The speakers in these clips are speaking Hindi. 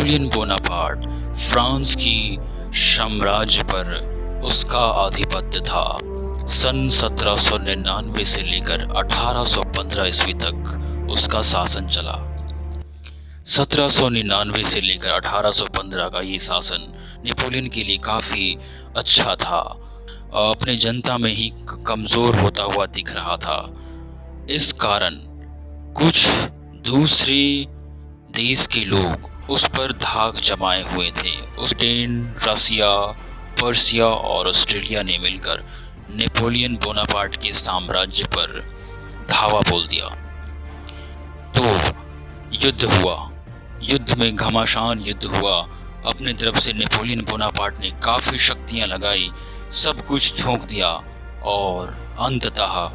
नेपोलियन बोनापार्ट फ्रांस की साम्राज्य पर उसका आधिपत्य था। सन 1799 से लेकर 1815 ईस्वी तक उसका शासन चला। 1799 से लेकर 1815 का ये शासन नेपोलियन के लिए काफ़ी अच्छा था। अपने जनता में ही कमज़ोर होता हुआ दिख रहा था। इस कारण कुछ दूसरे देश के लोग उस पर धाक जमाए हुए थे। ब्रिटेन, रसिया, पर्सिया और ऑस्ट्रेलिया ने मिलकर नेपोलियन बोनापार्ट के साम्राज्य पर धावा बोल दिया। तो युद्ध हुआ। युद्ध में घमासान युद्ध हुआ। अपने तरफ से नेपोलियन बोनापार्ट ने काफ़ी शक्तियां लगाई, सब कुछ झोंक दिया और अंततः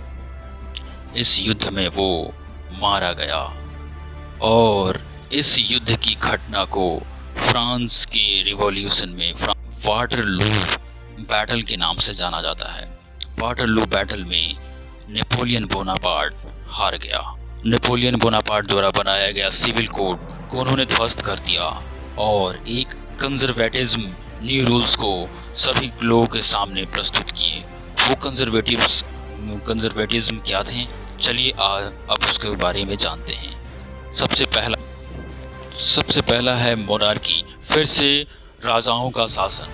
इस युद्ध में वो मारा गया। और इस युद्ध की घटना को फ्रांस के रिवॉल्यूशन में वाटरलू बैटल के नाम से जाना जाता है। वाटरलू बैटल में नेपोलियन बोनापार्ट हार गया। नेपोलियन बोनापार्ट द्वारा बनाया गया सिविल कोड को उन्होंने ध्वस्त कर दिया और एक कंजर्वेटिज्म न्यू रूल्स को सभी लोगों के सामने प्रस्तुत किए। वो कंजर्वेटिज्म क्या थे, चलिए अब उसके बारे में जानते हैं। सबसे पहला है मोनार्की, फिर से राजाओं का शासन।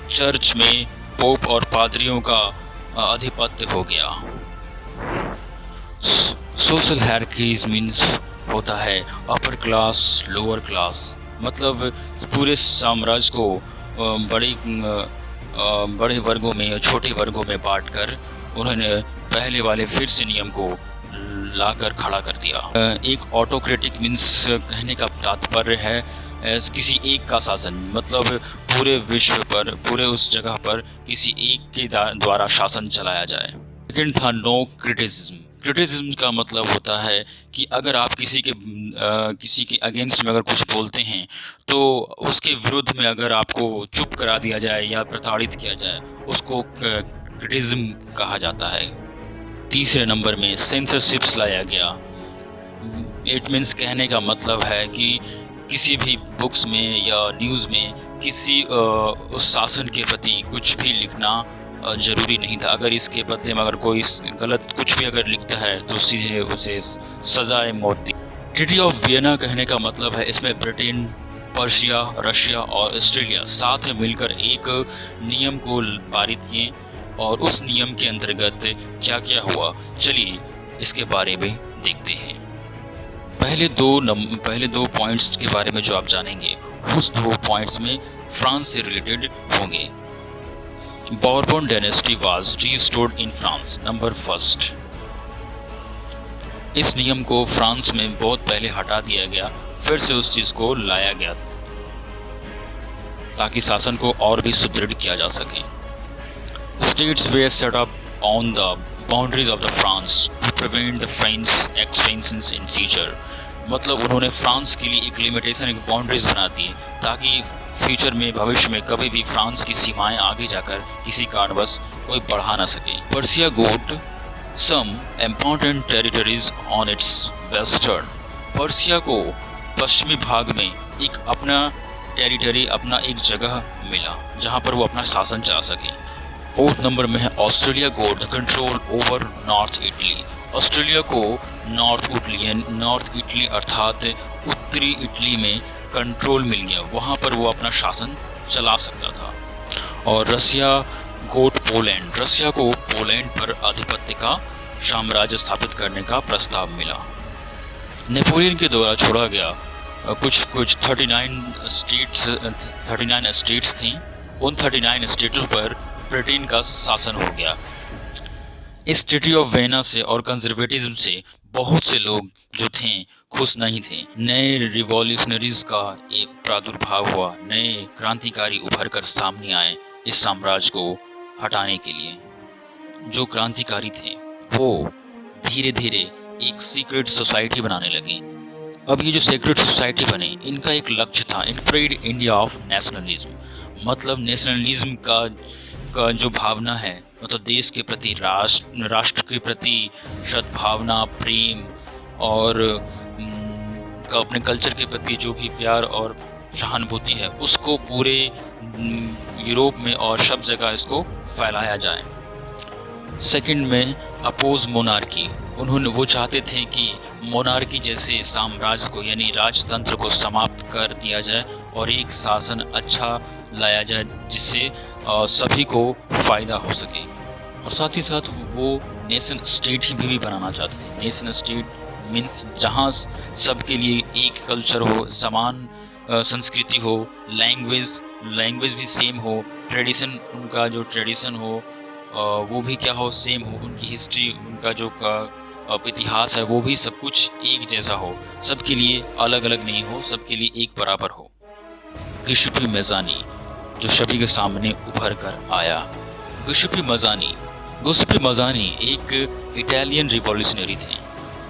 चर्च में पोप और पादरियों का आधिपत्य हो गया। सोशल हायरार्कीज मीन्स होता है अपर क्लास, लोअर क्लास, मतलब पूरे साम्राज्य को बड़े वर्गों में और छोटे वर्गों में बांटकर उन्होंने पहले वाले फिर से नियम को लाकर खड़ा कर दिया। एक ऑटोक्रेटिक मीन्स कहने का तात्पर्य है किसी एक का शासन, मतलब पूरे विश्व पर, पूरे उस जगह पर किसी एक के द्वारा शासन चलाया जाए। सेकंड था नो क्रिटिसिज्म। क्रिटिसिज्म का मतलब होता है कि अगर आप किसी के अगेंस्ट में अगर कुछ बोलते हैं तो उसके विरुद्ध में अगर आपको चुप करा दिया जाए या प्रताड़ित किया जाए, उसको क्रिटिसिज्म कहा जाता है। तीसरे नंबर में सेंसरशिप्स लाया गया। इट मीन्स कहने का मतलब है कि किसी भी बुक्स में या न्यूज़ में किसी उस शासन के प्रति कुछ भी लिखना ज़रूरी नहीं था। अगर इसके बदले में अगर कोई गलत कुछ भी अगर लिखता है तो सीधे उसे सजाए मौत दी। ट्रीटी ऑफ वियना कहने का मतलब है इसमें ब्रिटेन, पर्शिया, रशिया और ऑस्ट्रेलिया साथ में मिलकर एक नियम को पारित किए और उस नियम के अंतर्गत क्या क्या हुआ, चलिए इसके बारे में देखते हैं। पहले दो पॉइंट्स के बारे में जो आप जानेंगे, उस दो पॉइंट्स में फ्रांस से रिलेटेड होंगे। Bourbon dynasty was restored in France, number first. इस नियम को फ्रांस में बहुत पहले हटा दिया गया, फिर से उस चीज को लाया गया ताकि शासन को और भी सुदृढ़ किया जा सके। States were set up on the boundaries of the France to prevent the French expansions in future। मतलब उन्होंने फ्रांस के लिए एक लिमिटेशन, एक बाउंड्रीज बना दी ताकि फ्यूचर में, भविष्य में कभी भी फ्रांस की सीमाएं आगे जाकर किसी कारणवश कोई बढ़ा ना सके। Persia got some important territories on its western. Persia को पश्चिमी भाग में एक अपना टेरिटरी, अपना एक जगह मिला जहां पर वो अपना शासन चला सके। फोर्थ नंबर में है Australia goat the control over north Italy. Australia को नॉर्थ इटली अर्थात उत्तरी इटली में कंट्रोल मिल गया, वहाँ पर वो अपना शासन चला सकता था। और रसिया गोट पोलैंड। रसिया को पोलैंड पर आधिपत्य का साम्राज्य स्थापित करने का प्रस्ताव मिला। नेपोलियन के द्वारा छोड़ा गया कुछ 39 स्टेट्स थीं। उन 39 स्टेटों पर ब्रिटेन का शासन हो गया। इस ट्रीटी ऑफ वियना से और कंजर्वेटिज्म से बहुत से लोग जो थे खुश नहीं थे। नए रिवॉल्यूशनरीज का एक प्रादुर्भाव हुआ, नए क्रांतिकारी उभर कर सामने आए इस साम्राज्य को हटाने के लिए। जो क्रांतिकारी थे वो धीरे धीरे एक सीक्रेट सोसाइटी बनाने लगे। अब ये जो सीक्रेट सोसाइटी बने, इनका एक लक्ष्य था, एक ट्रेड इंडिया ऑफ नेशनलिज्म। मतलब नेशनलिज्म का जो भावना है, मतलब देश के प्रति, राष्ट्र के प्रति सद्भावना, प्रेम और का अपने कल्चर के प्रति जो भी प्यार और सहानुभूति है उसको पूरे यूरोप में और सब जगह इसको फैलाया जाए। सेकंड में अपोज मोनार्की। वो चाहते थे कि मोनार्की जैसे साम्राज्य को यानी राजतंत्र को समाप्त कर दिया जाए और एक शासन अच्छा लाया जाए जिससे सभी को फ़ायदा हो सके। और साथ ही साथ वो नेशन स्टेट ही भी बनाना चाहते थे। नेशन स्टेट मीन्स जहाँ सबके लिए एक कल्चर हो, समान संस्कृति हो, लैंग्वेज भी सेम हो, ट्रेडिशन उनका जो ट्रेडिशन हो वो भी क्या हो, सेम हो, उनकी हिस्ट्री, उनका जो इतिहास है वो भी सब कुछ एक जैसा हो, सबके लिए अलग अलग नहीं हो, सबके लिए एक बराबर हो। गियुसेप्पे मज़ानी जो सभी के सामने उभर कर आया। गियुसेप्पे मज़ानी एक इटालियन रिवॉल्यूशनरी थे।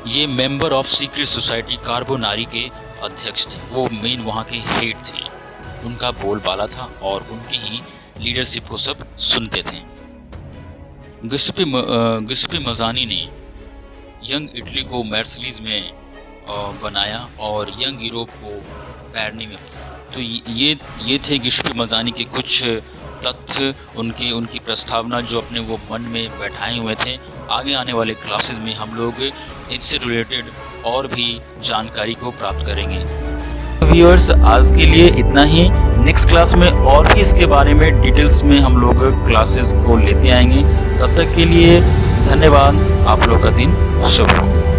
ये member of secret society Carbonari के अध्यक्ष थे। वो मेन वहाँ के हेड थे। उनका बोलबाला था और उनकी ही लीडरशिप को सब सुनते थे। गियुसेप्पे मज़ानी ने यंग इटली को मार्सिलीज में बनाया और यंग यूरोप को पैरनी में। तो ये थे गियुसेप्पे मज़ानी के कुछ तथ्य, उनकी प्रस्तावना जो अपने वो मन में बैठाए हुए थे। आगे आने वाले क्लासेस में हम लोग इससे रिलेटेड और भी जानकारी को प्राप्त करेंगे। व्यूअर्स, आज के लिए इतना ही। नेक्स्ट क्लास में और भी इसके बारे में डिटेल्स में हम लोग क्लासेस को लेते आएंगे। तब तक के लिए धन्यवाद। आप लोग का दिन शुभ हो।